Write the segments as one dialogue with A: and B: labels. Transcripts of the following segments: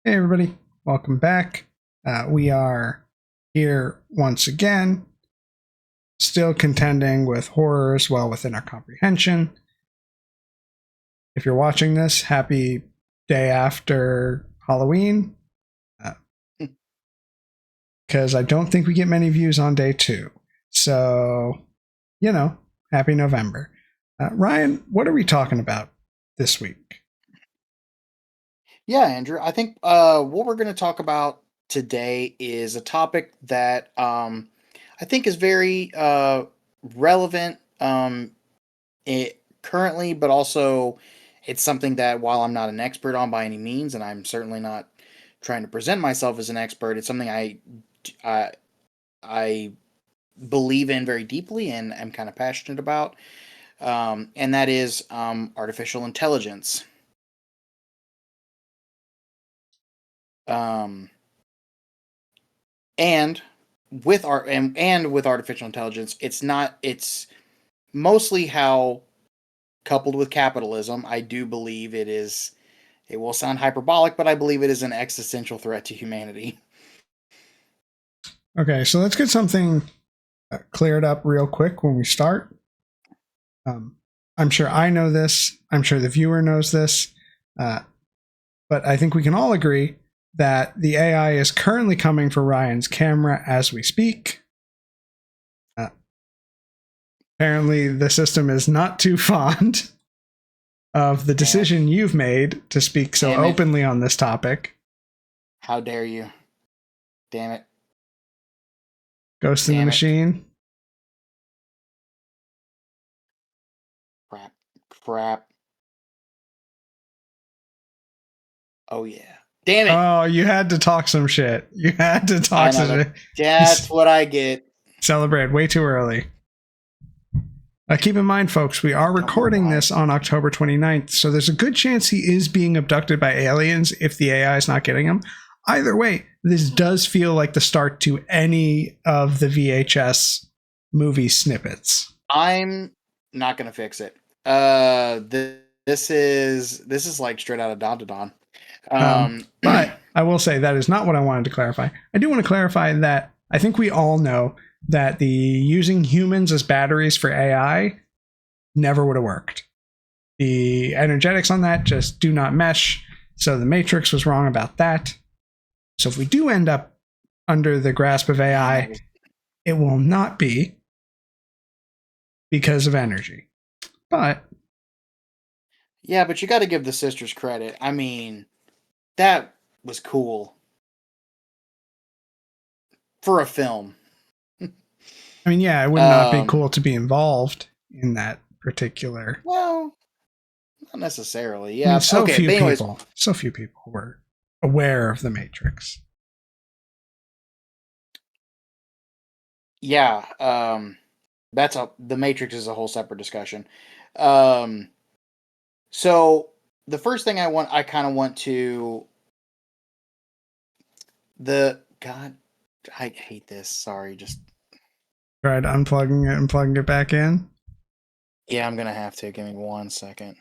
A: Hey, everybody, welcome back. We are here once again, still contending with horrors well within our comprehension. If you're watching this, happy day after Halloween, because I don't think we get many views on day 2. So, happy November. Ryan, what are we talking about this week?
B: Yeah, Andrew. I think what we're going to talk about today is a topic that I think is very relevant currently, but also it's something that while I'm not an expert on by any means, and I'm certainly not trying to present myself as an expert, it's something I, I believe in very deeply and am kind of passionate about, and that is artificial intelligence. Um, and and with artificial intelligence, it's mostly how, coupled with capitalism, I do believe it will sound hyperbolic, but I believe it is an existential threat to humanity.
A: Okay, so let's get something cleared up real quick when we start. I'm sure I know this. I'm sure the viewer knows this. But I think we can all agree that the AI is currently coming for Ryan's camera as we speak. Apparently, the system is not too fond of the decision you've made to speak so openly on this topic.
B: How dare you? Damn it.
A: Ghost in the Machine.
B: Crap. Oh, yeah. Damn it.
A: Oh, you had to talk some shit. You had to talk some shit.
B: That's what I get.
A: Celebrate way too early. Keep in mind, folks, we are recording this on October 29th, so there's a good chance he is being abducted by aliens if the AI is not getting him. Either way, this does feel like the start to any of the VHS movie snippets.
B: I'm not going to fix it. This is like straight out of Don to Don.
A: But I will say that is not what I wanted to clarify. I do want to clarify that I think we all know that the using humans as batteries for AI never would have worked. The energetics on that just do not mesh. So the Matrix was wrong about that. So if we do end up under the grasp of AI, it will not be because of energy. But
B: yeah, but you got to give the sisters credit. I mean, that was cool for a film.
A: I mean, yeah, it would not be cool to be involved in that particular.
B: Well, not necessarily. Yeah. I mean,
A: so few people were aware of the Matrix.
B: Yeah. The Matrix is a whole separate discussion. So the first thing I kind of want to God, I hate this. Sorry, just
A: tried unplugging it and plugging it back in.
B: Yeah, I'm gonna have to. Give me 1 second.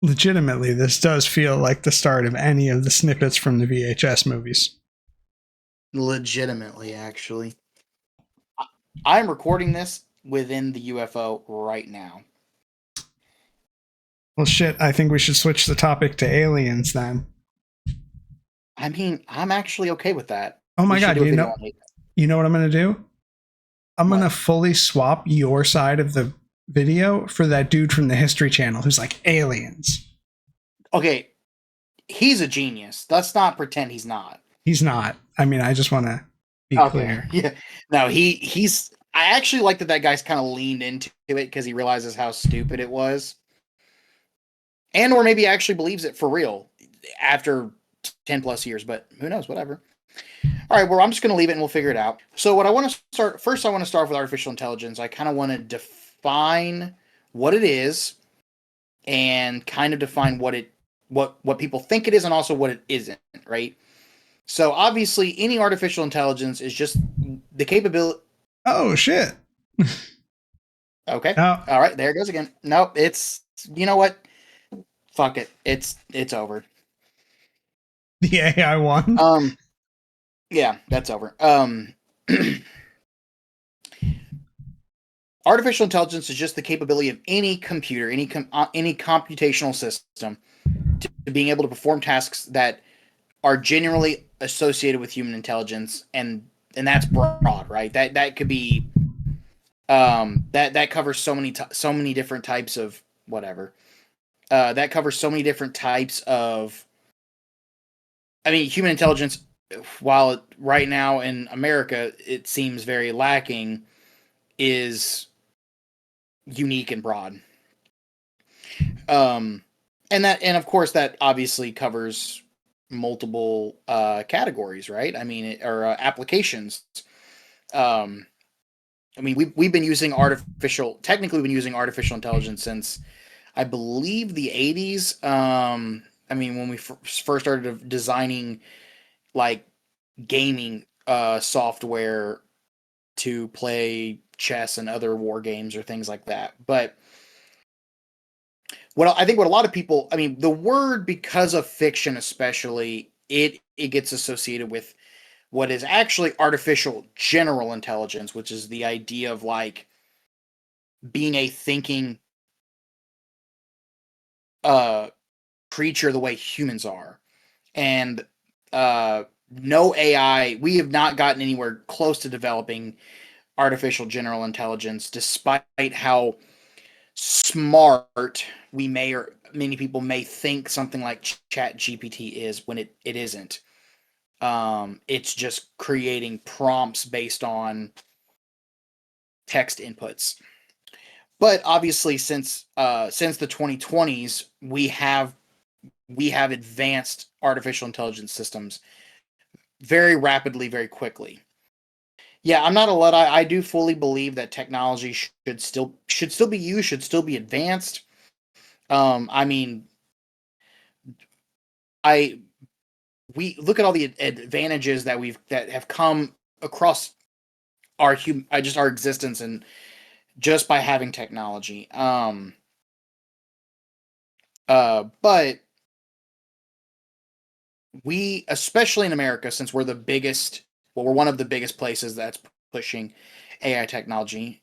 A: Legitimately, this does feel like the start of any of the snippets from the VHS movies.
B: Legitimately, actually. I'm recording this within the UFO right now.
A: Well, shit, I think we should switch the topic to aliens then.
B: I mean, I'm actually okay with that.
A: Oh my god, you know what I'm going to do? I'm going to fully swap your side of the video for that dude from the History Channel who's like, aliens.
B: Okay, he's a genius. Let's not pretend he's not.
A: He's not. I mean, I just want to be clear.
B: Yeah. No, he's... I actually like that guy's kind of leaned into it because he realizes how stupid it was. And or maybe actually believes it for real after 10 plus years, but who knows, whatever. All right, well, I'm just going to leave it and we'll figure it out. So what I want to start, first I want to start with artificial intelligence. I kind of want to define what it is and kind of define what people think it is and also what it isn't, right? So obviously any artificial intelligence is just the capability.
A: Oh, shit.
B: Okay. Oh. All right, there it goes again. Nope, it's, you know what? Fuck it. It's over.
A: The AI won.
B: Yeah, that's over. Artificial intelligence is just the capability of any computer, any computational system, to being able to perform tasks that are generally associated with human intelligence, and that's broad, right? That could be that covers so many different types of whatever. That covers so many different types of. I mean, human intelligence, while right now in America it seems very lacking, is unique and broad. Um, and of course that obviously covers multiple categories, right? I mean, or applications. Um, I mean, we've been using technically we've been using artificial intelligence since I believe the 80s. I mean, when we first started designing like gaming software to play chess and other war games or things like that. But what a lot of people, I mean, the word, because of fiction especially, it gets associated with what is actually artificial general intelligence, which is the idea of like being a thinking uh creature the way humans are. And no AI, we have not gotten anywhere close to developing artificial general intelligence, despite how smart we may, or many people may think something like Chat GPT is, when it isn't. It's just creating prompts based on text inputs. But obviously, since the 2020s, we have advanced artificial intelligence systems very rapidly, very quickly. Yeah, I'm not a Luddite. I do fully believe that technology should still be used, should still be advanced. I mean, I we look at all the advantages that have come across just our existence, and just by having technology. But we, especially in America, since we're the biggest, well, we're one of the biggest places that's pushing AI technology.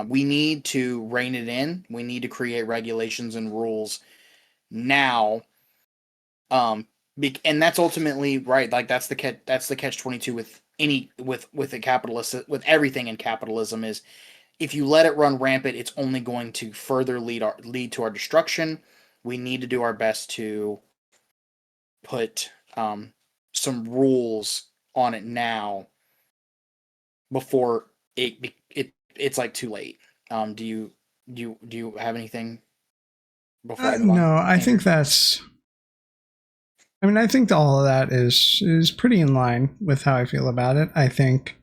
B: We need to rein it in. We need to create regulations and rules now. And that's ultimately right. Like that's the catch 22 with with a capitalist, with everything in capitalism, is if you let it run rampant, it's only going to further lead to our destruction. We need to do our best to put some rules on it now before it's like too late. Do you have anything before I move on,
A: No, I
B: Andrew?
A: think that's. I mean, I think all of that is pretty in line with how I feel about it. I think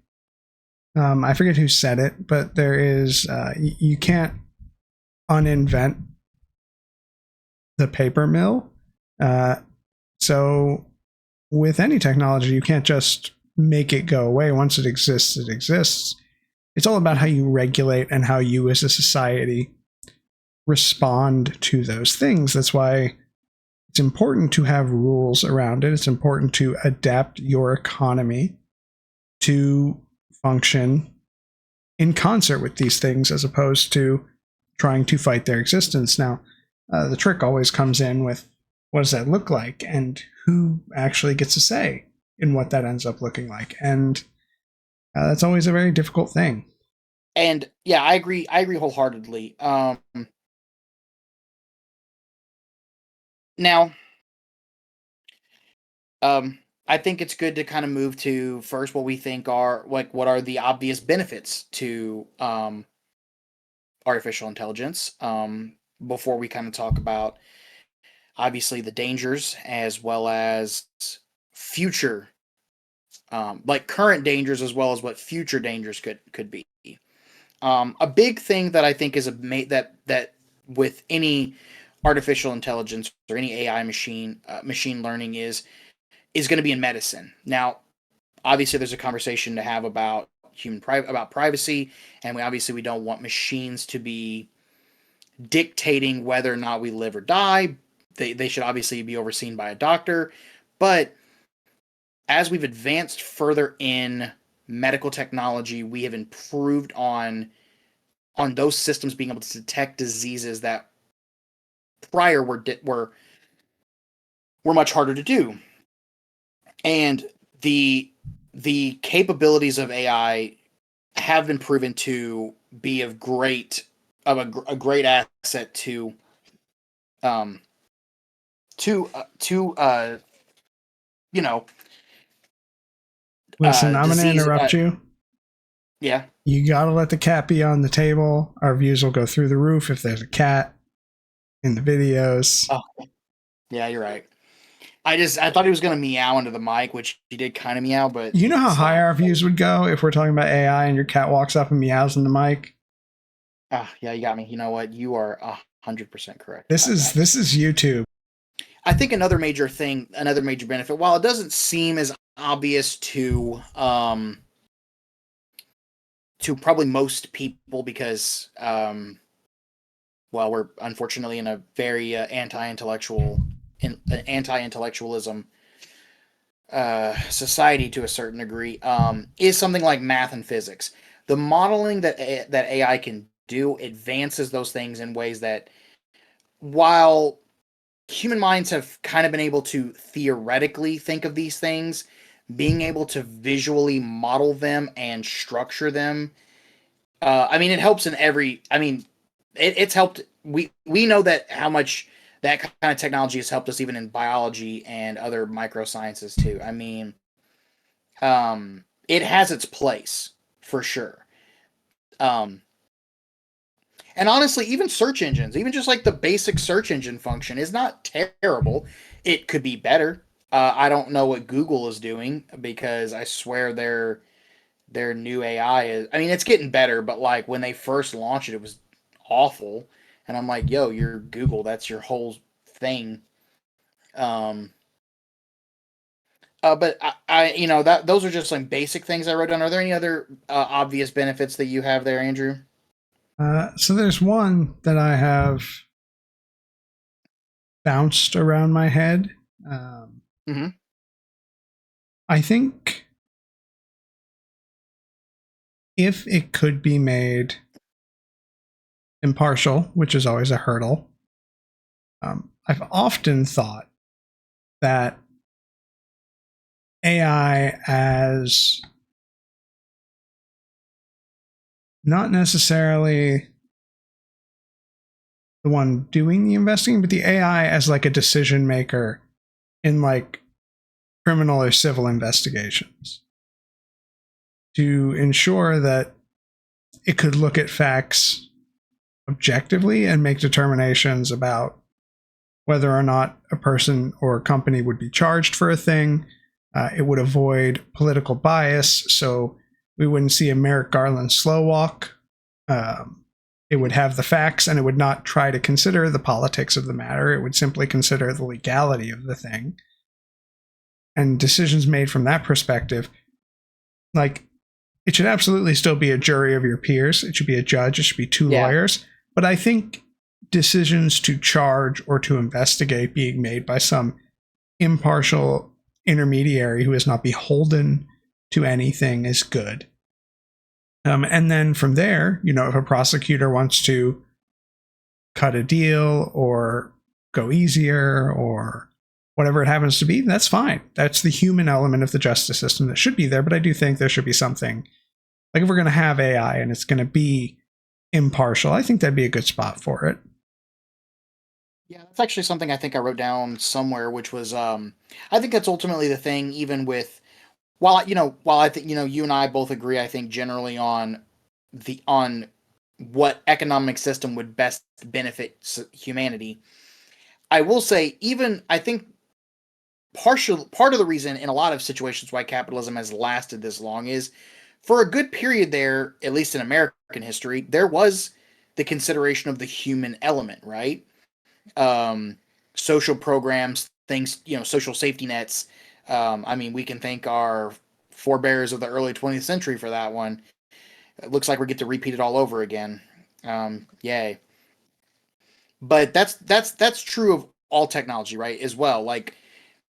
A: I forget who said it, but there is you can't uninvent the paper mill. Uh, so with any technology, you can't just make it go away. Once it exists, it exists. It's all about how you regulate and how you as a society respond to those things. That's why it's important to have rules around it. It's important to adapt your economy to function in concert with these things as opposed to trying to fight their existence. Now, the trick always comes in with what does that look like and who actually gets a say in what that ends up looking like. And that's always a very difficult thing.
B: And yeah, I agree. I agree wholeheartedly. Now, um, I think it's good to kind of move to first what we think are like what are the obvious benefits to artificial intelligence. Before we kind of talk about obviously the dangers as well as future, like current dangers as well as what future dangers could be. A big thing that I think is that with any artificial intelligence or any AI machine learning is going to be in medicine. Now, obviously, there's a conversation to have about about privacy, and we don't want machines to be dictating whether or not we live or die. They should obviously be overseen by a doctor, but as we've advanced further in medical technology, we have improved on those systems being able to detect diseases that prior were much harder to do. And the capabilities of AI have been proven to be a great asset um to you know
A: Listen, I'm going to
B: disease
A: interrupt you.
B: yeah.
A: You got to let the cat be on the table. Our views will go through the roof if there's a cat in the videos.
B: Oh, yeah, you're right. I thought he was gonna meow into the mic, which he did kind of meow, but
A: You know
B: he
A: how high
B: stopped.
A: our views would go if we're talking about AI and your cat walks up and meows in the mic?
B: Ah, yeah, you got me. You know what? You are 100% correct
A: This
B: about
A: is
B: that.
A: this is YouTube.
B: I think another major benefit, while it doesn't seem as obvious to probably most people because well, we're unfortunately in a very anti-intellectualism society to a certain degree, is something like math and physics. The modeling that AI can do advances those things in ways that, while human minds have kind of been able to theoretically think of these things, being able to visually model them and structure them, I mean, it helps in every. I mean, it's helped. We know that how much that kind of technology has helped us even in biology and other microsciences too. I mean, it has its place for sure. Um, and honestly, even search engines, even just like the basic search engine function, is not terrible. It could be better. I don't know what Google is doing because I swear their new AI is. I mean, it's getting better, but like when they first launched it, it was awful. And I'm like, yo, you're Google. That's your whole thing. Um, but you know, that those are just some basic things I wrote down. Are there any other obvious benefits that you have there, Andrew?
A: So there's one that I have bounced around my head.
B: Mm-hmm.
A: I think if it could be made impartial, which is always a hurdle, I've often thought that AI as not necessarily the one doing the investing, but the AI as like a decision maker in like criminal or civil investigations to ensure that it could look at facts objectively and make determinations about whether or not a person or a company would be charged for a thing. It would avoid political bias, so we wouldn't see a Merrick Garland slow walk. It would have the facts and it would not try to consider the politics of the matter. It would simply consider the legality of the thing. And decisions made from that perspective, like, it should absolutely still be a jury of your peers. It should be a judge. It should be two lawyers. But I think decisions to charge or to investigate being made by some impartial intermediary who is not beholden to anything is good. And then from there, you know, if a prosecutor wants to cut a deal or go easier or whatever it happens to be, that's fine. That's the human element of the justice system that should be there. But I do think there should be something, like if we're going to have AI and it's going to be impartial, I think that'd be a good spot for it.
B: Yeah, that's actually something I think I wrote down somewhere, which was I think that's ultimately the thing. Even with while I think you and I both agree, I think generally on what economic system would best benefit humanity. I will say, even I think part of the reason in a lot of situations why capitalism has lasted this long is for a good period there, at least in American history, there was the consideration of the human element, right? um, Social programs, things, social safety nets. I mean, we can thank our forebears of the early 20th century for that one. It looks like we get to repeat it all over again. Yay! But that's true of all technology, right? As well, like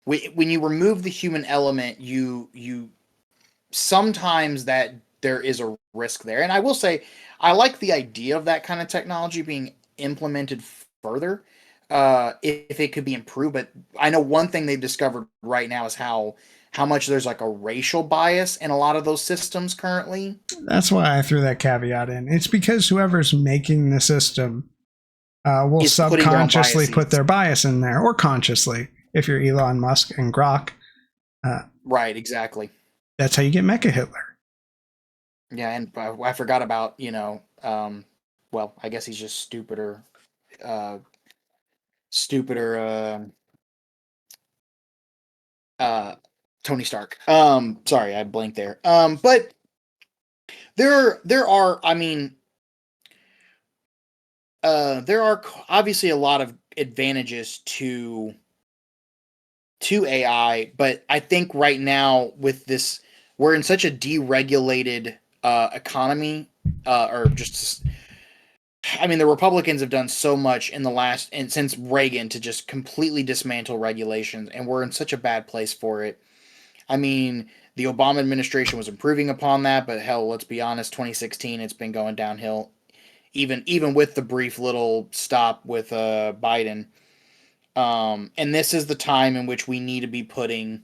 B: when you remove the human element, you sometimes that there is a risk there. And I will say, I like the idea of that kind of technology being implemented further, if it could be improved. But I know one thing they've discovered right now is how much there's like a racial bias in a lot of those systems currently.
A: That's why I threw that caveat in. It's because whoever's making the system will
B: Is putting their own
A: subconsciously put
B: biases.
A: their bias in there, or consciously. If you're Elon Musk and Grok,
B: Right, exactly.
A: that's how you get Mecha Hitler.
B: Yeah, and I forgot about, well, I guess he's just uh, stupider, uh, Tony Stark. Sorry, I blinked there. But there are, I mean, there are obviously a lot of advantages to AI, but I think right now with this, we're in such a deregulated economy, or just, I mean, the Republicans have done so much in the last and since Reagan to just completely dismantle regulations, and we're in such a bad place for it. I mean, the Obama administration was improving upon that, but hell, let's be honest, 2016, it's been going downhill. Even with the brief little stop with Biden, and this is the time in which we need to be putting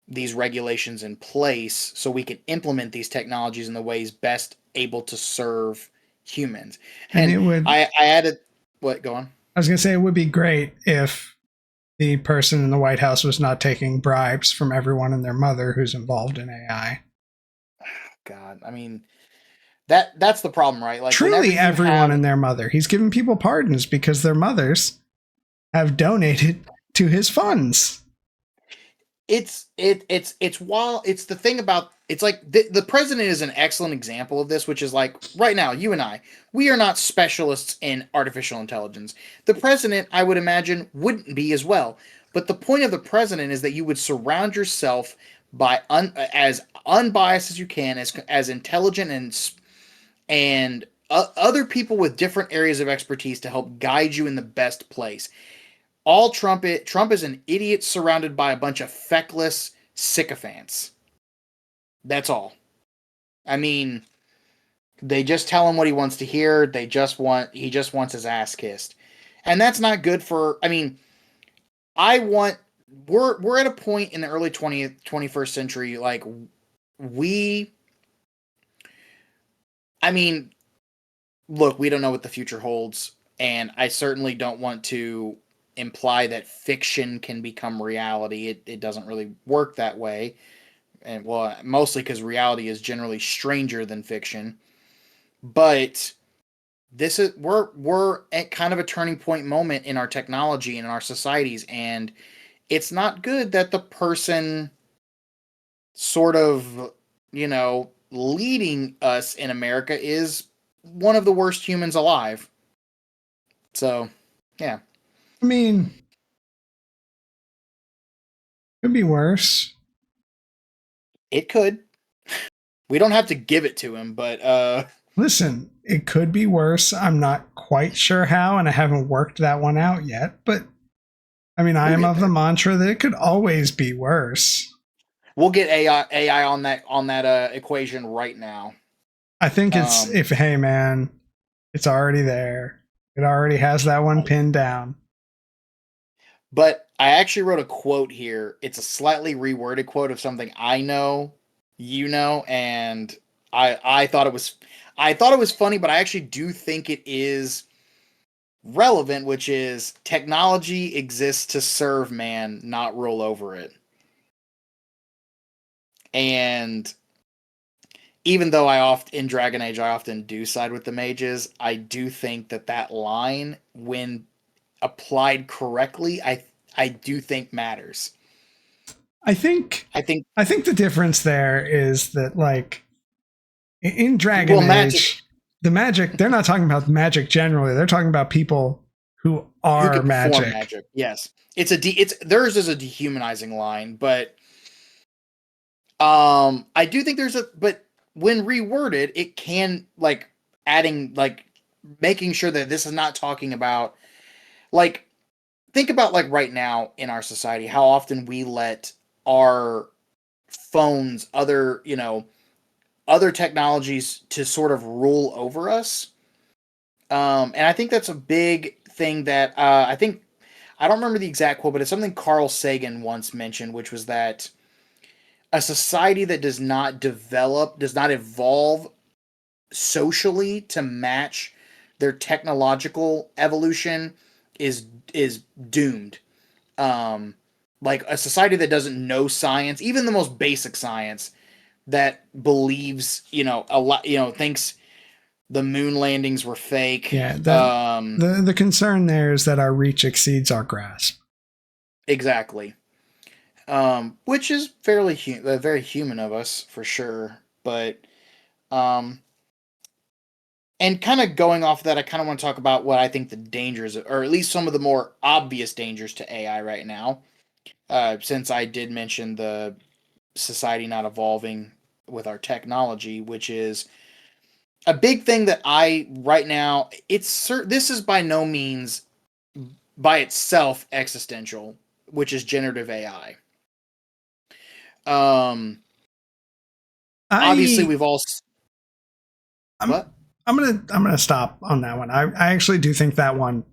B: these regulations in place so we can implement these technologies in the ways best able to serve humans.
A: And
B: And
A: it would,
B: I added what? Go on.
A: I was going to say, it would be great if the person in the White House was not taking bribes from everyone and their mother who's involved in AI.
B: God, I mean that's the problem, right? Like whenever
A: Truly,
B: you
A: everyone
B: have
A: and their mother. He's giving people pardons because their mothers have donated to his funds.
B: it's while it's the thing about it's like the president is an excellent example of this, which is like right now you and we are not specialists in artificial intelligence. The president, I would imagine, wouldn't be as well. But the point of the president is that you would surround yourself by as unbiased as you can, as intelligent and other people with different areas of expertise to help guide you in the best place. All Trump is an idiot surrounded by a bunch of feckless sycophants. That's all. I mean, they just tell him what he wants to hear. He just wants his ass kissed. And that's not good for, I mean, I want we're at a point in the early 20th 21st century, like we I mean, look, we don't know what the future holds, and I certainly don't want to imply that fiction can become reality. It doesn't really work that way. And well, mostly because reality is generally stranger than fiction. But this is we're at kind of a turning point moment in our technology and in our societies, and it's not good that the person sort of, leading us in America is one of the worst humans alive. So, yeah,
A: I mean, could be worse.
B: it could. We don't have to give it to him, but
A: Listen, it could be worse. I'm not quite sure how, and I haven't worked that one out yet. But I mean, I
B: we'll
A: am
B: get
A: of
B: there.
A: the mantra that it could always be worse.
B: We'll get AI on that equation right now.
A: I think it's
B: Um,
A: if, hey man, it's already there. It already has that one pinned down.
B: but I actually wrote a quote here. It's a slightly reworded quote of something I know, and I thought it was funny, but I actually do think it is relevant, which is technology exists to serve man, not rule over it. And even though I often in Dragon Age I often do side with the mages, I do think that line, when applied correctly, I do think matters.
A: I think
B: I think
A: I think the difference there is that, like, in Dragon
B: well, magic
A: Age, the magic, they're not talking about magic generally. They're talking about people who
B: who
A: are
B: can perform
A: magic.
B: magic. Yes, it's theirs is a dehumanizing line, but I do think there's a but when reworded, it can like adding like making sure that this is not talking about like think about like right now in our society, how often we let our phones, other technologies to sort of rule over us. And I think that's a big thing that I don't remember the exact quote, but it's something Carl Sagan once mentioned, which was that a society that does not evolve socially to match their technological evolution is doomed. Um, like a society that doesn't know science, even the most basic science, that believes, a lot, thinks the moon landings were fake.
A: Yeah, the concern there is that our reach exceeds our grasp.
B: Exactly. Which is very human of us for sure. But um, and kind of going off of that, I kind of want to talk about what I think the dangers, or at least some of the more obvious dangers to AI right now. Since I did mention the society not evolving with our technology, which is a big thing that I right now. This is by no means by itself existential, which is generative AI. Obviously, we've all. What?
A: I'm gonna stop on that one. I actually do think that one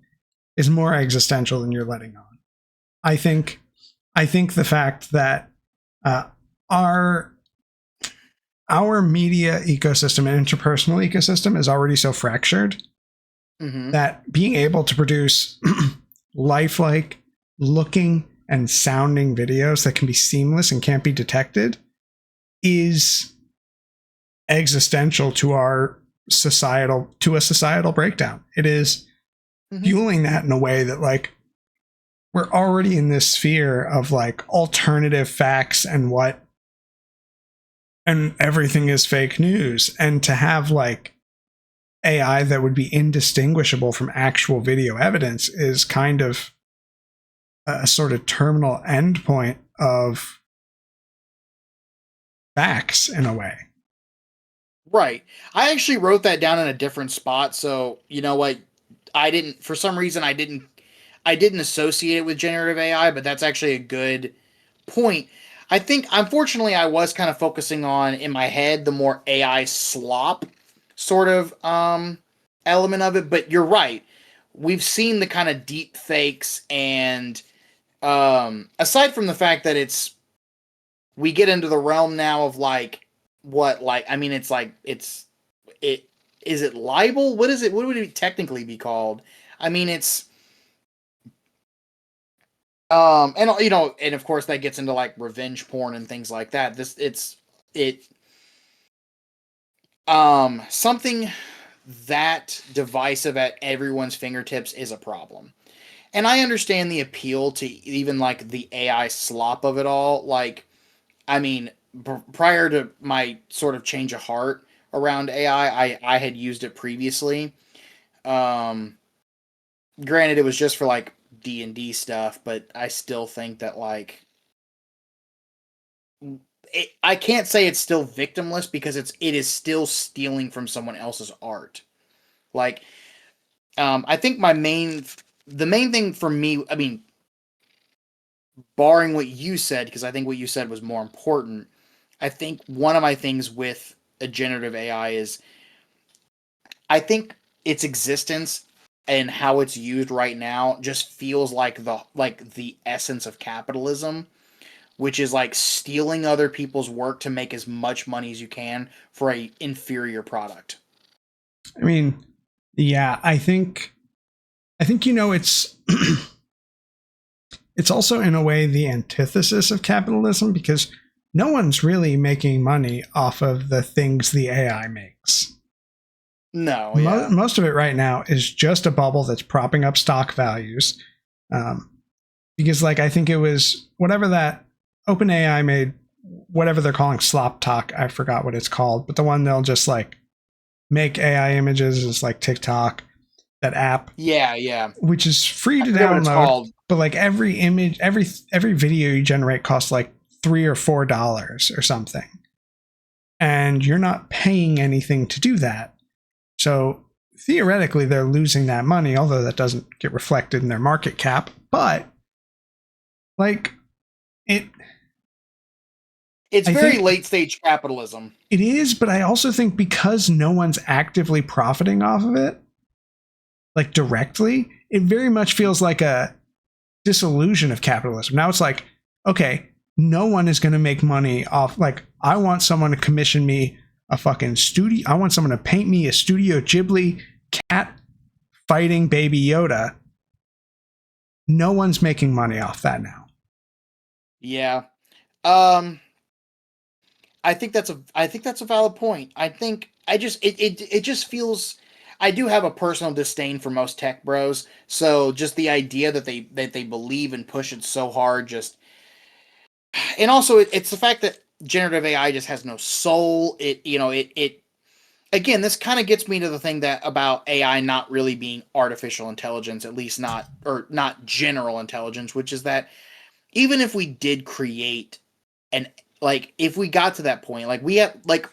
A: is more existential than you're letting on. I think the fact that our media ecosystem and interpersonal ecosystem is already so fractured that being able to produce lifelike looking and sounding videos that can be seamless and can't be detected is existential to a societal breakdown. It is fueling that in a way that like we're already in this sphere of like alternative facts and everything is fake news, and to have like AI that would be indistinguishable from actual video evidence is kind of a sort of terminal endpoint of facts in a way.
B: Right. I actually wrote that down in a different spot. So, you know what? For some reason, I didn't associate it with generative AI, but that's actually a good point. I think, unfortunately, I was kind of focusing on, in my head, the more AI slop sort of element of it. But you're right. We've seen the kind of deep fakes, and aside from the fact that we get into the realm now of like, is it libel? What is it? What would it technically be called? I mean, it's and of course that gets into like revenge porn and things like that. Something that divisive at everyone's fingertips is a problem. And I understand the appeal to even like the AI slop of it all. Like, I mean, prior to my sort of change of heart around AI, I had used it previously. Granted, it was just for like D&D stuff, but I still think that like I can't say it's still victimless because it is still stealing from someone else's art. Like, I think the main thing for me, I mean, barring what you said, because I think what you said was more important, I think one of my things with a generative AI is I think its existence and how it's used right now just feels like the essence of capitalism, which is like stealing other people's work to make as much money as you can for a inferior product.
A: I mean, yeah, I think it's it's also in a way the antithesis of capitalism, because no one's really making money off of the things the AI makes.
B: No, yeah.
A: Most of it right now is just a bubble that's propping up stock values. Because like I think it was whatever that OpenAI made, whatever they're calling Slop Talk, I forgot what it's called, but the one they'll just like make AI images is like TikTok, that app.
B: Yeah.
A: Which is free to download. But like every image, every video you generate costs like $3 or $4 or something. And you're not paying anything to do that. So theoretically, they're losing that money, although that doesn't get reflected in their market cap. But like it
B: It's
A: I
B: very
A: think-
B: late stage capitalism.
A: it is, but I also think because no one's actively profiting off of it, like directly, it very much feels like a disillusion of capitalism. Now it's like, okay, no one is going to make money off. Like, I want someone to commission me a fucking studio. I want someone to paint me a Studio Ghibli cat fighting Baby Yoda. No one's making money off that now.
B: Yeah. I think that's a valid point. It just feels, I do have a personal disdain for most tech bros. So just the idea that they believe and push it so hard, just, and also it's the fact that generative AI just has no soul. It again, this kind of gets me to the thing that about AI not really being artificial intelligence, at least not general intelligence, which is that even if we did create an, like, if we got to that point, like we have, like,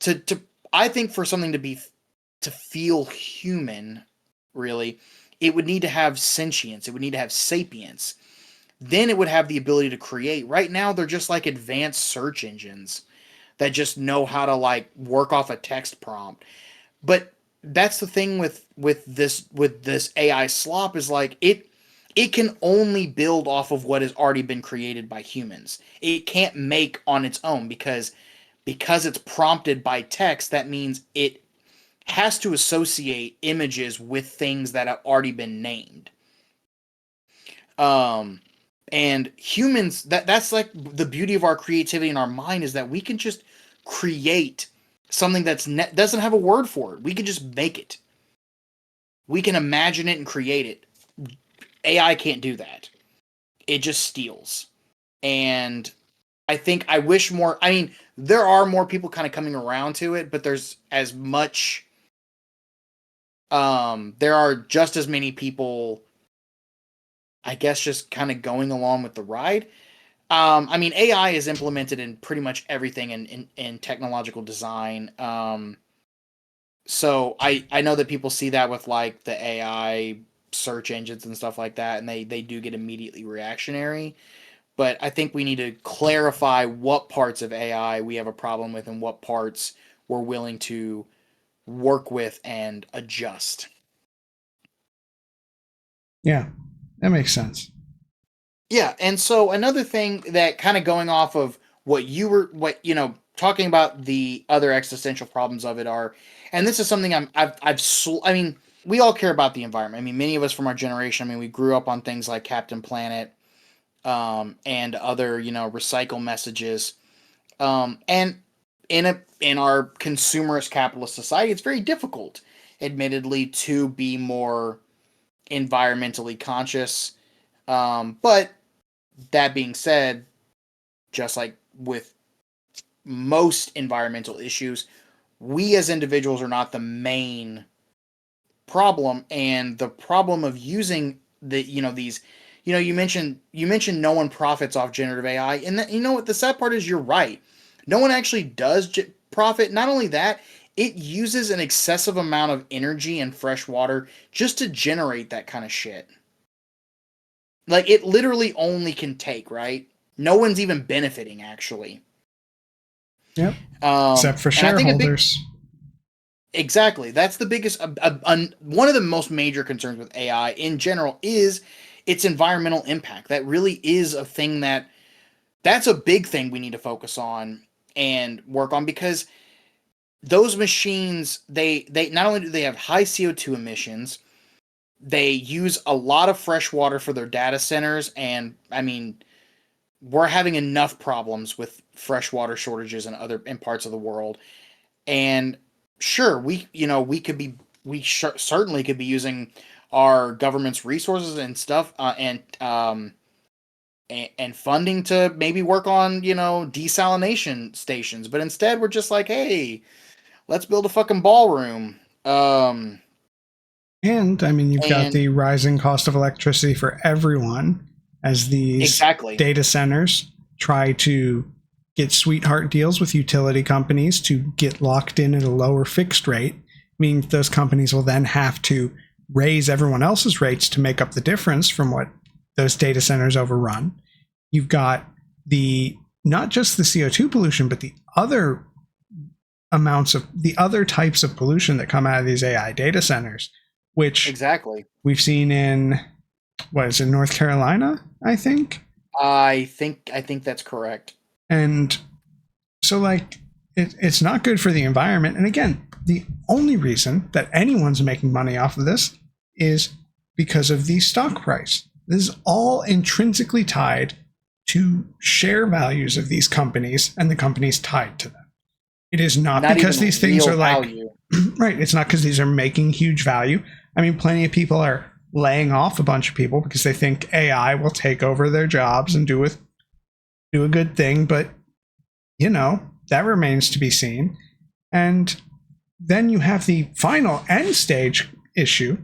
B: to I think for something to feel human, really, it would need to have sentience. It would need to have sapience. Then it would have the ability to create. Right now, they're just like advanced search engines that just know how to like work off a text prompt. But that's the thing with this AI slop, is like it can only build off of what has already been created by humans. It can't make on its own because it's prompted by text. That means it has to associate images with things that have already been named. And humans, that's like the beauty of our creativity in our mind, is that we can just create something that's doesn't have a word for it. We can just make it. We can imagine it and create it. AI can't do that. It just steals. And I wish more, I mean, there are more people kind of coming around to it, but there's as much, there are just as many people, I guess, just kind of going along with the ride. I mean, AI is implemented in pretty much everything in technological design. So I know that people see that with like the AI search engines and stuff like that, and they do get immediately reactionary. But I think we need to clarify what parts of AI we have a problem with and what parts we're willing to work with and adjust.
A: Yeah, that makes sense.
B: Yeah, and so another thing that, kind of going off of what talking about the other existential problems of it are, and this is something I mean, we all care about the environment. I mean, many of us from our generation, I mean, we grew up on things like Captain Planet, and other, recycle messages. And in our consumerist capitalist society, it's very difficult, admittedly, to be more environmentally conscious. But that being said, just like with most environmental issues, we as individuals are not the main problem, and the problem of using these, you mentioned no one profits off generative AI, and you know what the sad part is, you're right. No one actually does profit. Not only that, it uses an excessive amount of energy and fresh water just to generate that kind of shit. Like, it literally only can take, right? No one's even benefiting, actually.
A: Yep. Except for shareholders.
B: Exactly. That's the biggest, one of the most major concerns with AI in general is its environmental impact. That really is a thing that's a big thing we need to focus on and work on, because those machines, they not only do they have high CO2 emissions, they use a lot of fresh water for their data centers. And I mean, we're having enough problems with freshwater shortages in parts of the world. And sure, we certainly could be using our government's resources and stuff, and funding to maybe work on, desalination stations. But instead, we're just like, hey, let's build a fucking ballroom.
A: And I mean, you've got the rising cost of electricity for everyone as these data centers try to get sweetheart deals with utility companies to get locked in at a lower fixed rate, meaning those companies will then have to raise everyone else's rates to make up the difference from what those data centers overrun. You've got not just the CO2 pollution, but the other types of pollution that come out of these AI data centers, which
B: Exactly.
A: we've seen in, what is it, North Carolina, I think?
B: I think that's correct.
A: And so, like, it's not good for the environment. And again, the only reason that anyone's making money off of this is because of the stock price. This is all intrinsically tied to share values of these companies and the companies tied to them. It is not because these things are like, right, it's not because these are making huge value. I mean, plenty of people are laying off a bunch of people because they think AI will take over their jobs and do a good thing, but that remains to be seen. And then you have the final end stage issue,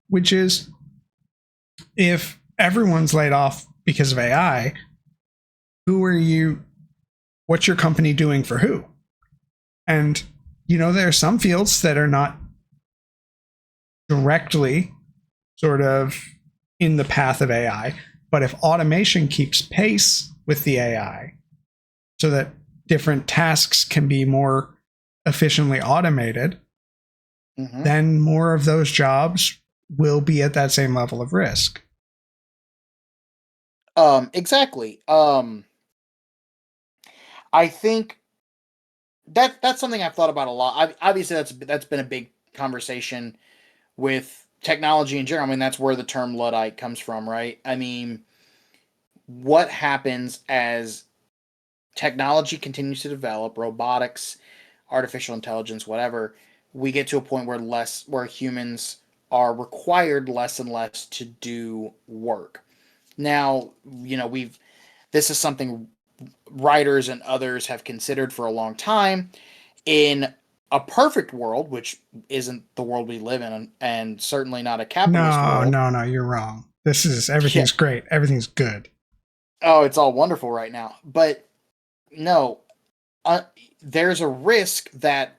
A: which is if everyone's laid off because of AI, what's your company doing for who? And, there are some fields that are not directly sort of in the path of AI, but if automation keeps pace with the AI so that different tasks can be more efficiently automated, then more of those jobs will be at that same level of risk.
B: Exactly. I think that's something I've thought about a lot. Obviously, that's been a big conversation with technology in general. I mean, that's where the term Luddite comes from, right? I mean, what happens as technology continues to develop, robotics, artificial intelligence, whatever, we get to a point where humans are required less and less to do work. Now, this is something writers and others have considered for a long time. In a perfect world, which isn't the world we live in, and certainly not a capitalist world.
A: No, you're wrong. Everything's great. Everything's good.
B: Oh, it's all wonderful right now. But no, there's a risk that,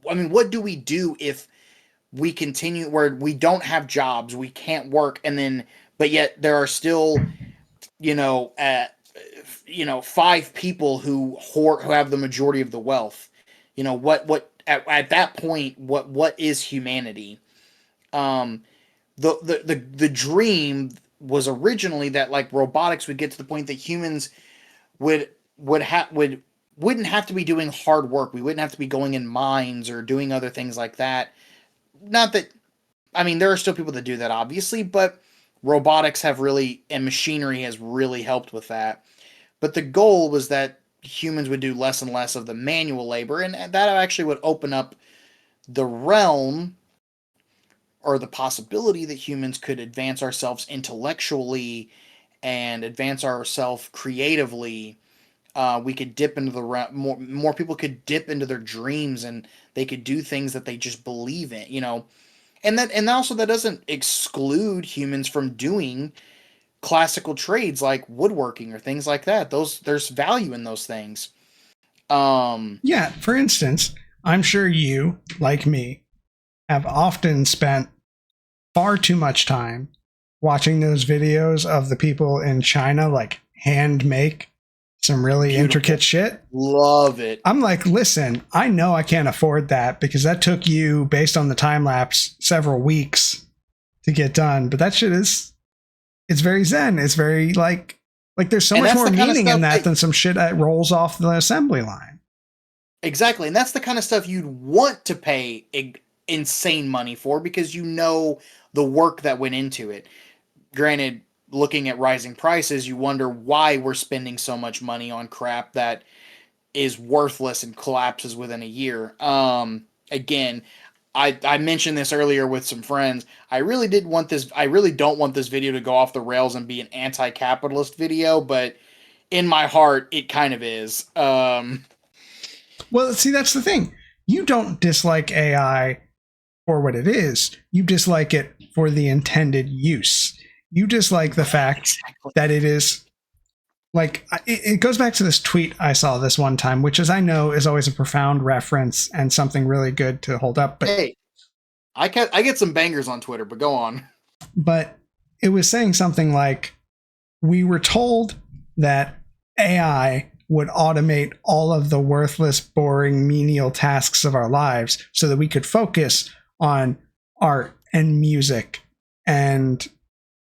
B: I mean, what do we do if we continue where we don't have jobs, we can't work, but yet there are still, 5 people who have the majority of the wealth. What at that point, what is humanity? The dream was originally that like robotics would get to the point that humans wouldn't have to be doing hard work. We wouldn't have to be going in mines or doing other things like that. Not that, I mean, there are still people that do that, obviously, but robotics and machinery has really helped with that. But the goal was that humans would do less and less of the manual labor, and that actually would open up the realm or the possibility that humans could advance ourselves intellectually and advance ourselves creatively. We could dip into the more people could dip into their dreams, and they could do things that they just believe in, and also that doesn't exclude humans from doing classical trades like woodworking or things like that. There's value in those things.
A: Yeah, for instance, I'm sure you, like me, have often spent far too much time watching those videos of the people in China like hand make some really beautiful, intricate shit.
B: Love it.
A: I'm like, listen, I know I can't afford that because that took you, based on the time lapse, several weeks to get done. But that shit it's very zen. It's very like there's so much more meaning in that than some shit that rolls off the assembly line.
B: Exactly. And that's the kind of stuff you'd want to pay insane money for because the work that went into it. Granted, looking at rising prices, you wonder why we're spending so much money on crap that is worthless and collapses within a year. Again, I mentioned this earlier with some friends. I really don't want this video to go off the rails and be an anti-capitalist video, but in my heart, it kind of is.
A: Well, see, that's the thing. You don't dislike AI for what it is. You dislike it for the intended use. You dislike the fact that it is like, it goes back to this tweet I saw this one time, which I know is always a profound reference and something really good to hold up. But
B: hey, I get some bangers on Twitter, but go on.
A: But it was saying something like, we were told that AI would automate all of the worthless, boring, menial tasks of our lives so that we could focus on art and music and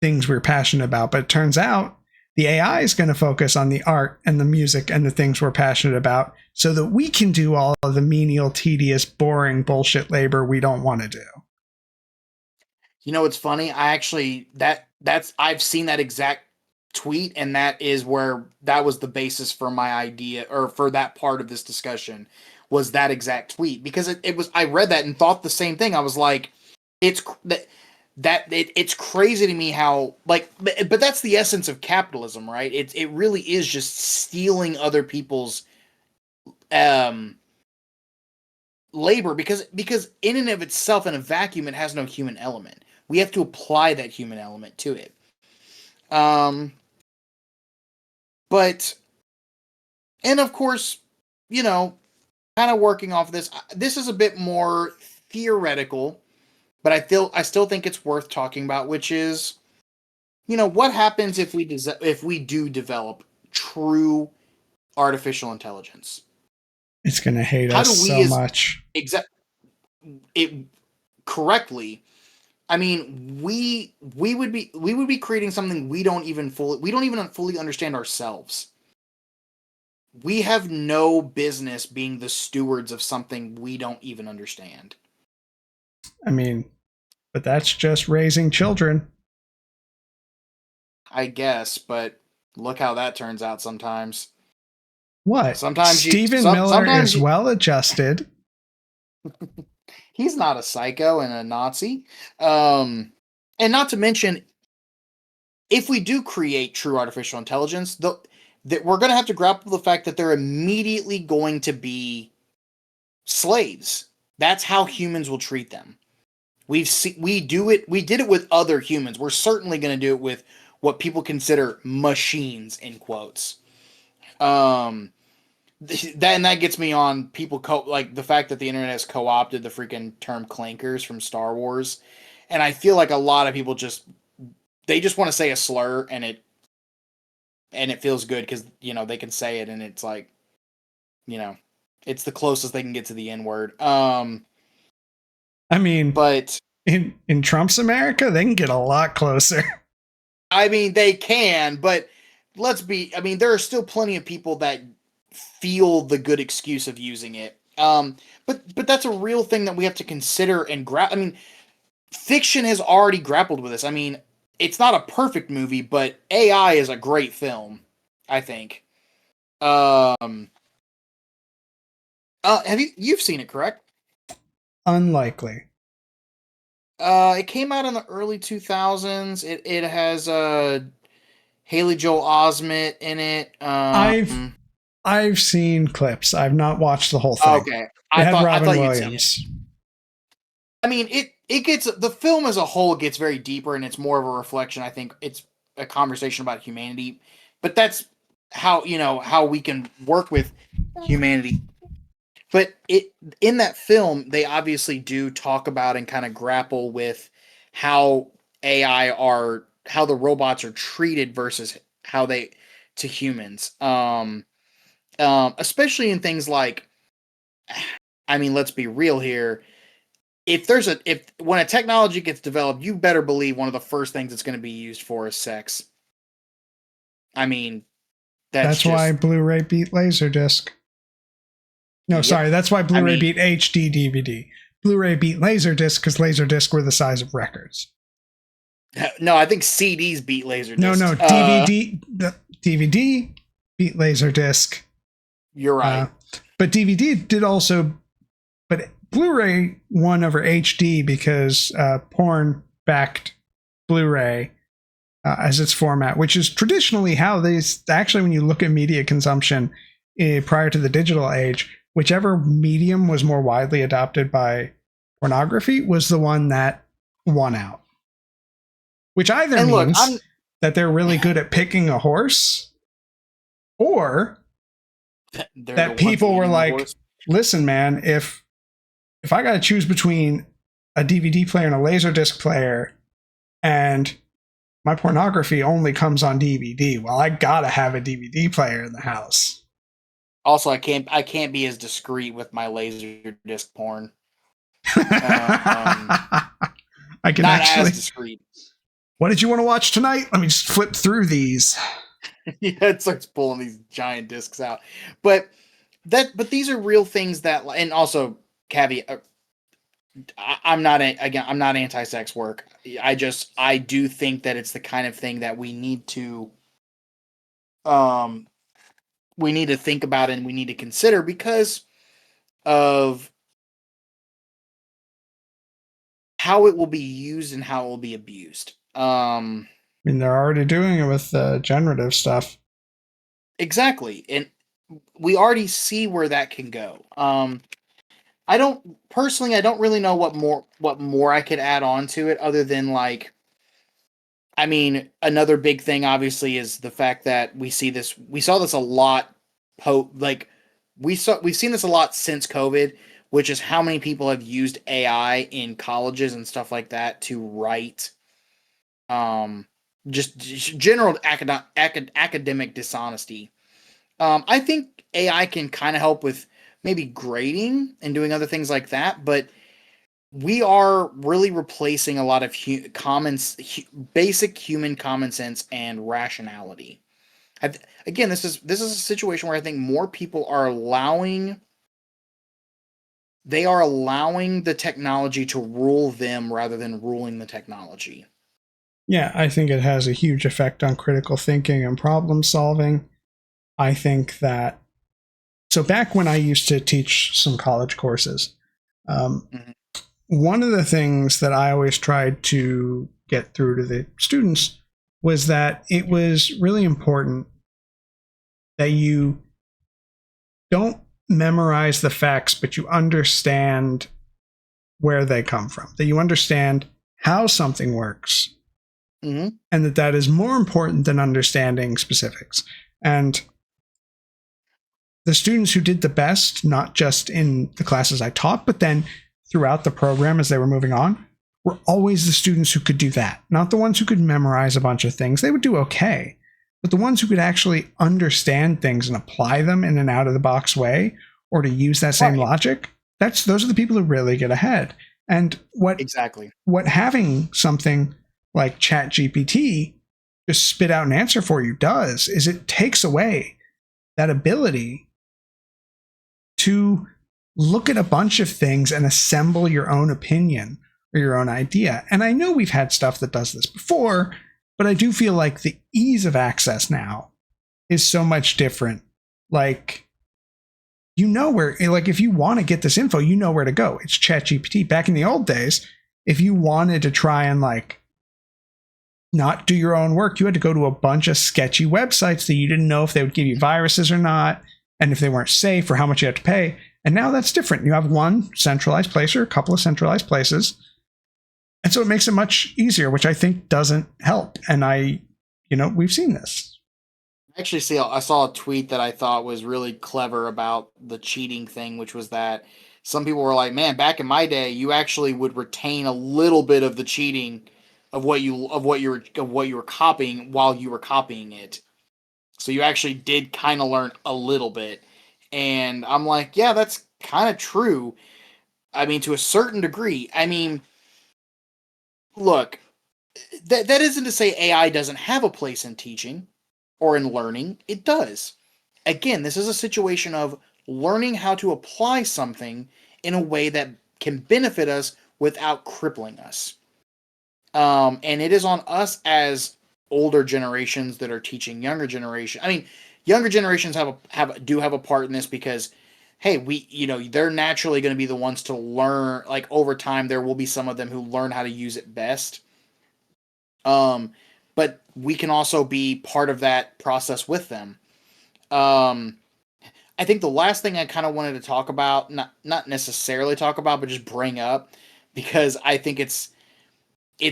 A: things we're passionate about. But it turns out the AI is going to focus on the art and the music and the things we're passionate about so that we can do all of the menial, tedious, boring bullshit labor we don't want to do.
B: You know, it's funny. I actually, I've seen that exact tweet, and that was the basis for my idea, or for that part of this discussion, was that exact tweet, because I read that and thought the same thing. I was like, it's crazy to me how, like, but that's the essence of capitalism, right? It really is just stealing other people's labor, because in and of itself, in a vacuum, it has no human element. We have to apply that human element to it. But, and of course, you know, kind of working off of this is a bit more theoretical, but I still think it's worth talking about, which is, you know, what happens if we do develop true artificial intelligence?
A: It's going to hate us so much.
B: Correctly. I mean, we would be creating something we don't even fully understand ourselves. We have no business being the stewards of something we don't even understand.
A: I mean, but that's just raising children.
B: I guess, but look how that turns out sometimes.
A: What? Sometimes Stephen Miller is well adjusted.
B: He's not a psycho and a Nazi. And not to mention, if we do create true artificial intelligence, that we're going to have to grapple with the fact that they're immediately going to be slaves. That's how humans will treat them. We did it with other humans. We're certainly going to do it with what people consider machines, in quotes. That gets me on people like the fact that the internet has co-opted the freaking term clankers from Star Wars, and I feel like a lot of people just want to say a slur, and it feels good because, you know, they can say it, and it's like, you know, it's the closest they can get to the N-word.
A: I mean,
B: but
A: in Trump's America, they can get a lot closer.
B: I mean, they can, but there are still plenty of people that feel the good excuse of using it. But that's a real thing that we have to consider and I mean, fiction has already grappled with this. I mean, it's not a perfect movie, but AI is a great film, I think. You've seen it, correct?
A: Unlikely.
B: It came out in the early 2000s. It has Haley Joel Osment in it.
A: I've seen clips. I've not watched the whole thing.
B: Okay.
A: I had Robin Williams.
B: I mean, the film as a whole gets very deeper, and it's more of a reflection. I think it's a conversation about humanity, but that's how we can work with humanity. But in that film, they obviously do talk about and kind of grapple with how how the robots are treated versus how to humans. Especially in things like, I mean, let's be real here. When a technology gets developed, you better believe one of the first things it's going to be used for is sex. I mean,
A: that's why Blu-ray beat Laserdisc. No, sorry, that's why Blu-ray beat HD DVD. Blu-ray beat Laserdisc because Laserdisc were the size of records.
B: No, I think CDs beat Laserdisc.
A: No, DVD beat Laserdisc.
B: You're right.
A: But DVD did also, but Blu-ray won over HD because porn backed Blu-ray as its format, which is traditionally how actually, when you look at media consumption prior to the digital age, whichever medium was more widely adopted by pornography was the one that won out. Which either means that they're really good at picking a horse, or that people were like, listen, man, if I got to choose between a DVD player and a Laserdisc player and my pornography only comes on DVD. Well, I gotta have a DVD player in the house.
B: Also, I can't be as discreet with my laser disc porn.
A: I can
B: Not as
A: actually.
B: discreet.
A: What did you want to watch tonight? Let me just flip through these.
B: Yeah, it starts pulling these giant discs out. But these are real things that, and also caveat. I'm not again. I'm not anti-sex work. I do think that it's the kind of thing that um we need to think about and we need to consider because of how it will be used and how it will be abused.
A: I mean, they're already doing it with generative stuff.
B: Exactly, and we already see where that can go. I don't personally. I don't really know what more I could add on to it other than like. I mean, another big thing obviously is the fact that we saw this a lot we've seen this a lot since COVID, which is how many people have used AI in colleges and stuff like that to write um just general academic dishonesty. I think AI can kind of help with maybe grading and doing other things like that, but we are really replacing a lot of basic human common sense and rationality. Again, this is a situation where I think more people are allowing the technology to rule them rather than ruling the technology.
A: Yeah, I think it has a huge effect on critical thinking and problem solving. I think that. So, back when I used to teach some college courses,
B: Mhm.
A: one of the things that I always tried to get through to the students was that it was really important that you don't memorize the facts, but you understand where they come from, that you understand how something works,
B: Mm-hmm.
A: and that is more important than understanding specifics. And the students who did the best, not just in the classes I taught, but then throughout the program as they were moving on, were always the students who could do that, not the ones who could memorize a bunch of things. They would do okay, but the ones who could actually understand things and apply them in an out of the box way, or to use that same
B: Right.
A: logic, those are the people who really get ahead. And
B: Exactly.
A: what having something like ChatGPT just spit out an answer for you does is it takes away that ability to look at a bunch of things and assemble your own opinion or your own idea. And I know we've had stuff that does this before, but I do feel like the ease of access now is so much different. Like, you know where, like, if you want to get this info, you know where to go. It's ChatGPT. Back in the old days, if you wanted to try and like not do your own work, you had to go to a bunch of sketchy websites that you didn't know if they would give you viruses or not, and if they weren't safe or how much you had to pay. And now that's different. You have one centralized place or a couple of centralized places. And so it makes it much easier, which I think doesn't help. And we've seen this.
B: Actually, I saw a tweet that I thought was really clever about the cheating thing, which was that some people were like, "Man, back in my day, you actually would retain a little bit of the cheating of what you were copying while you were copying it. So you actually did kind of learn a little bit." And I'm like, "Yeah, that's kind of true. I mean, to a certain degree. I mean, look, that isn't to say AI doesn't have a place in teaching or in learning. It does. Again, this is a situation of learning how to apply something in a way that can benefit us without crippling us. And it is on us as older generations that are teaching younger generation. I mean, younger generations have a part in this because, hey, they're naturally going to be the ones to learn. Like over time, there will be some of them who learn how to use it best. Um, but we can also be part of that process with them. Um, I think the last thing I kind of wanted to talk about, not necessarily talk about, but just bring up, because I think it's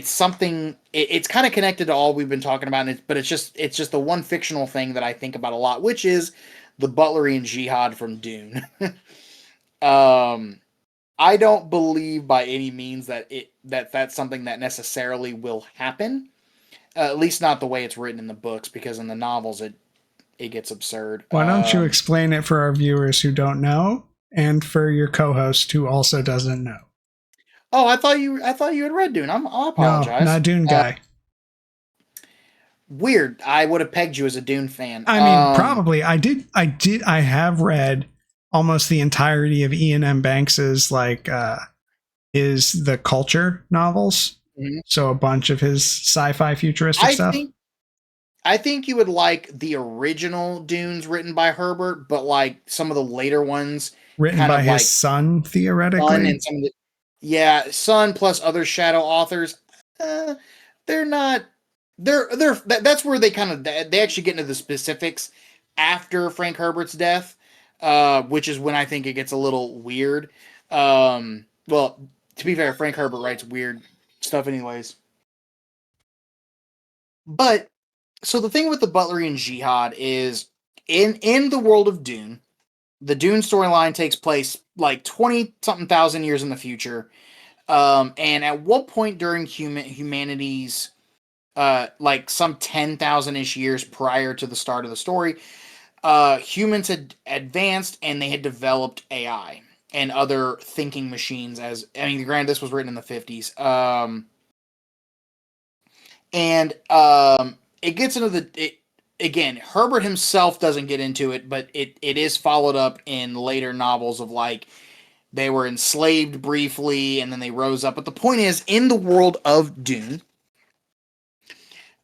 B: something. It's kind of connected to all we've been talking about, but it's just the one fictional thing that I think about a lot, which is the Butlerian Jihad from Dune. um, I don't believe by any means that that's something that necessarily will happen. At least not the way it's written in the books, because in the novels it gets absurd.
A: Why don't you explain it for our viewers who don't know, and for your co-host who also doesn't know?
B: Oh, I thought you had read Dune. I
A: No,
B: apologize.
A: not Dune guy.
B: Weird. I would have pegged you as a Dune fan.
A: I mean, probably. I have read almost the entirety of Ian M. Banks's is the Culture novels.
B: Mhm.
A: So a bunch of his sci-fi futuristic stuff.
B: I think you would like the original Dunes written by Herbert, but like some of the later ones
A: written by his son, theoretically.
B: And some of the, son plus other shadow authors. They're not. That's where they actually get into the specifics after Frank Herbert's death, which is when I think it gets a little weird. Well, to be fair, Frank Herbert writes weird stuff anyways. But so the thing with the Butlerian Jihad is in the world of Dune, the Dune storyline takes place like 20 something thousand years in the future. And at what point during humanity's like some 10,000-ish years prior to the start of the story, humans had advanced and they had developed AI and other thinking machines. Granted, this was written in the 50s. It gets into again, Herbert himself doesn't get into it, but it is followed up in later novels of like they were enslaved briefly and then they rose up. But the point is, in the world of Dune,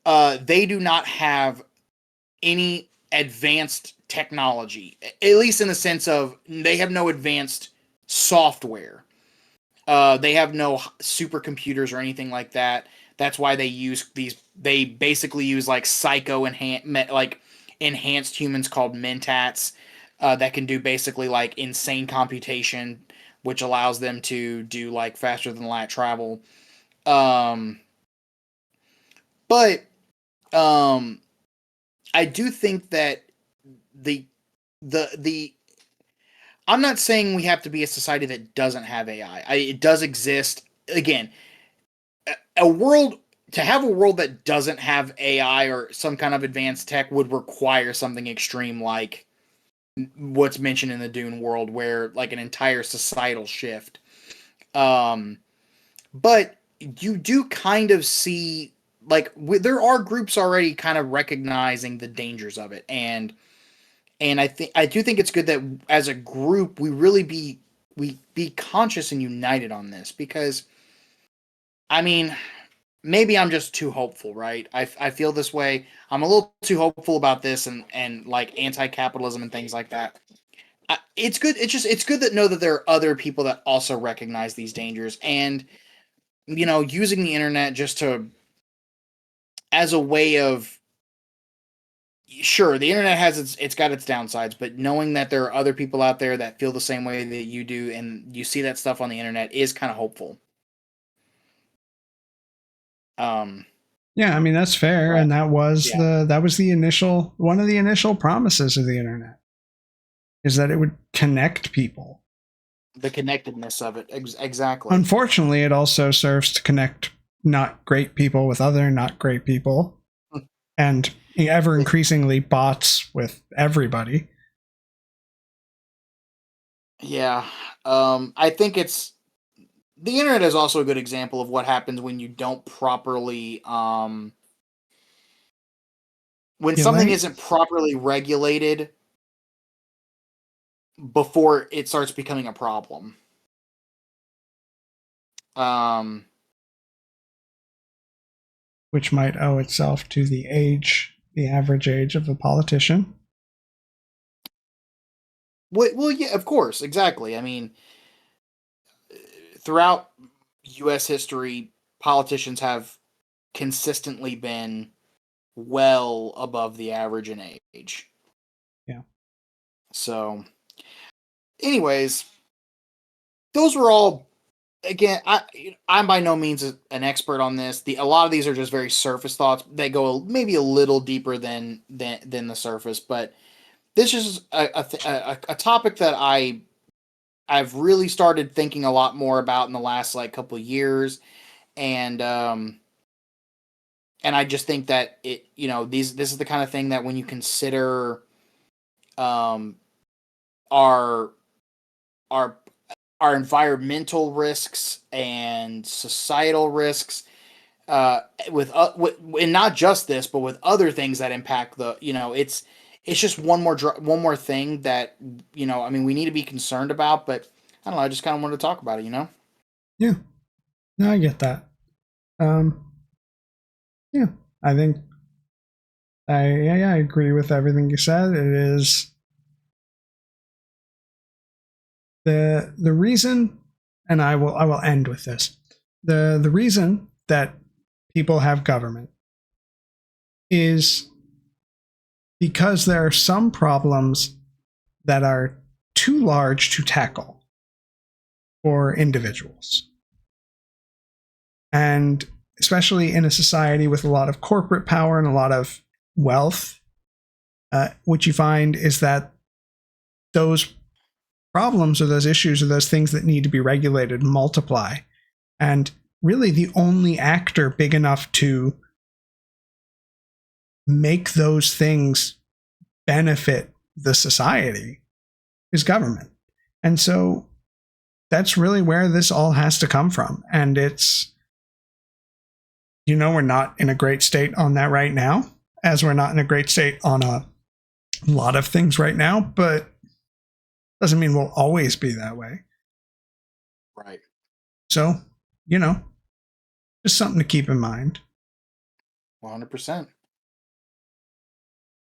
B: they do not have any advanced technology, at least in the sense of they have no advanced software. They have no supercomputers or anything like that. That's why they use these. They basically use like enhanced humans called mentats that can do basically like insane computation, which allows them to do like faster than light travel. But I do think that the I'm not saying we have to be a society that doesn't have AI. It does exist. Again, a world to have a world that doesn't have AI or some kind of advanced tech would require something extreme like what's mentioned in the Dune world, where like an entire societal shift. But you do kind of see like there are groups already kind of recognizing the dangers of it, and I do think it's good that as a group we be conscious and united on this, because I mean, maybe I'm just too hopeful, right? I feel this way. I'm a little too hopeful about this and like anti-capitalism and things like that. It's good. It's good that know that there are other people that also recognize these dangers, and using the internet just to as a way of, sure, the internet has it's got its downsides, but knowing that there are other people out there that feel the same way that you do and you see that stuff on the internet is kind of hopeful.
A: Yeah, I mean that's fair, and that was the initial one of the initial promises of the internet, is that it would connect people.
B: The connectedness of it, exactly.
A: Unfortunately, it also serves to connect not great people with other not great people, and ever increasingly bots with everybody.
B: Yeah, I think the internet is also a good example of what happens when you don't properly when something isn't properly regulated before it starts becoming a problem.
A: Which might owe itself to the average age of a politician.
B: Well, yeah, of course, exactly. I mean, throughout U.S. history, politicians have consistently been well above the average in age.
A: Yeah.
B: So, anyways, those were all. Again, I'm by no means an expert on this. A lot of these are just very surface thoughts. They go maybe a little deeper than the surface, but this is a topic that I've really started thinking a lot more about in the last like couple of years, and And I just think that this is the kind of thing that when you consider um, our our our environmental risks and societal risks, and not just this, but with other things that impact it's just one more thing that I mean, we need to be concerned about. But I don't know. I just kind of wanted to talk about it.
A: Yeah, no, I get that. Yeah, I think I agree with everything you said. It is the reason, and I will end with this. The reason that people have government is because there are some problems that are too large to tackle for individuals. And especially in a society with a lot of corporate power and a lot of wealth, what you find is that those problems or those issues or those things that need to be regulated multiply. And really the only actor big enough to make those things benefit the society is government. And so that's really where this all has to come from. And it's, we're not in a great state on that right now, as we're not in a great state on a lot of things right now, but doesn't mean we'll always be that way.
B: Right.
A: So, just something to keep in mind.
B: 100%.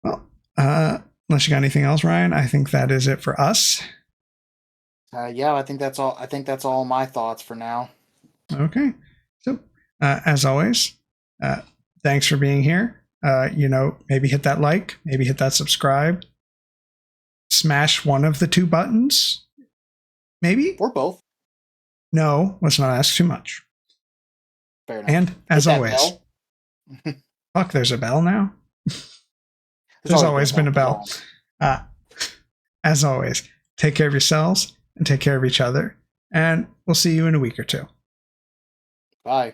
A: Well, unless you got anything else, Ryan, I think that is it for us.
B: Yeah, I think that's all. I think that's all my thoughts for now.
A: Okay. So, as always, thanks for being here. Maybe hit that like, maybe hit that subscribe, smash one of the two buttons, maybe,
B: or both.
A: No, let's not ask too much.
B: Fair enough.
A: And as always, fuck, there's a bell now. There's always been a bell. As always, take care of yourselves and take care of each other. And we'll see you in a week or two.
B: Bye.